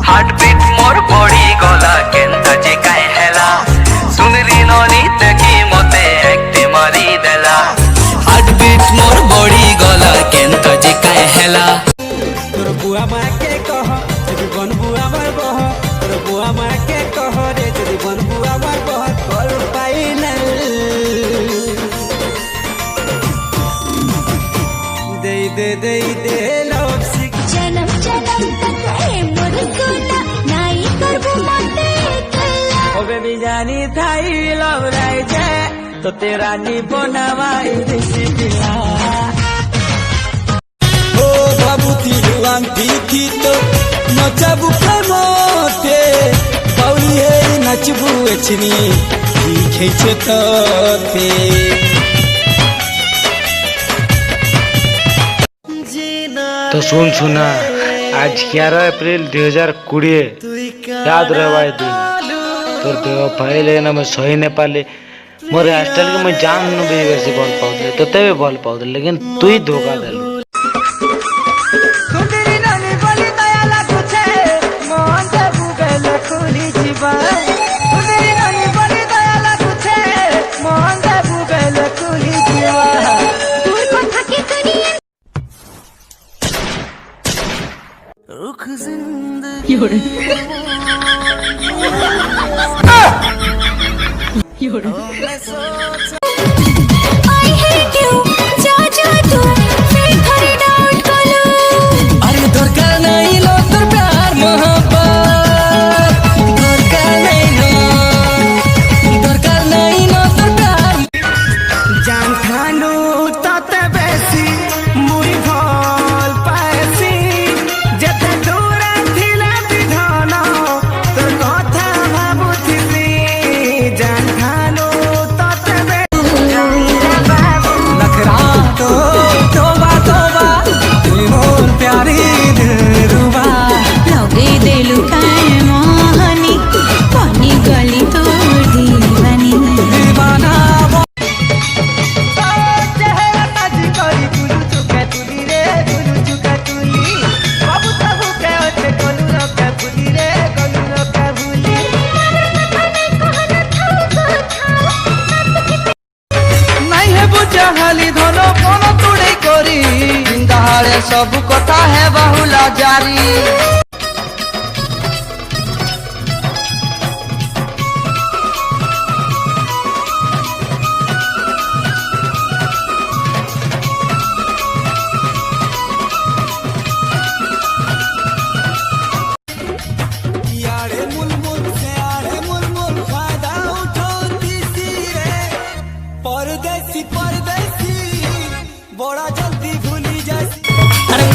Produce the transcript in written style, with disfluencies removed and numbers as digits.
heart beat मोर बड़ी गला Kenta जे काए हेला सुनरी ननी देखी मते एकटे मारी देला हार्ट बीट मोर बड़ी गला केंता जे काए हेला तोर बुआ माँ के कह जदि बन बुआ मार बह तोर बुआ माँ के कह रे जदि बन बुआ मार बह कर फाइनल दे लव सिक जन्म जन्म तक है मोर सोना नाई करबो मते कला ओ बेबी जानी थाई लव राय जे तो तेरा नी बनावाई रेसिपिला ओ बाबू थी लांटी थी तो नचाबू प्रेमते बाउली हे नचबू एचनी लिखे छते तो सुन सुना आज 11 अप्रैल 2020 याद रहा दिन तोर बेवफाई लेना मैं सही नहीं पाले मोर हॉस्टल के मैं जान भी वैसे भल पाऊले तो तेरे भल पाऊले लेकिन तू ही धोखा देलू सुंदरी नानी बोली दया लागू छे मोहन से बुगल खुली जीवा सुंदरी नानी बोली दया लागू छे मोहन से बुगल खुली जीवा दूर কথা के करिए रुख जिंदगी आई हेट यू जा तू फिर खरी डाउट कलो अरे दरकार नहीं लो तोर प्यार मोहब्बत दरकार नहीं लो तोर प्यार जान खानू तते बेसी मुई भल पासी जते दूर थिला विधान तोर कथा भाबुथिली जान खानू तते बेसी नखरा तो तोबा मोर प्यारी दिलरुबा लगे देलु काय मोहनी पानी गली तोड़ दीवानी दीवाना चेहरा ताजी करी गुलू चुका तुली रे गुलू चुका तुली बाबू ताबू के ओते कोलू रका भूली रे कोलू रका भूली नहीं है बुझा हाली धन कोन तुड़े करी जिंदाहारे सब कथा है बहुला जारी यारे मुलमुल से आरे मुलमुल फायदा उठाती सी रे परदेसी बड़ा जल्दी भूली जाती अरे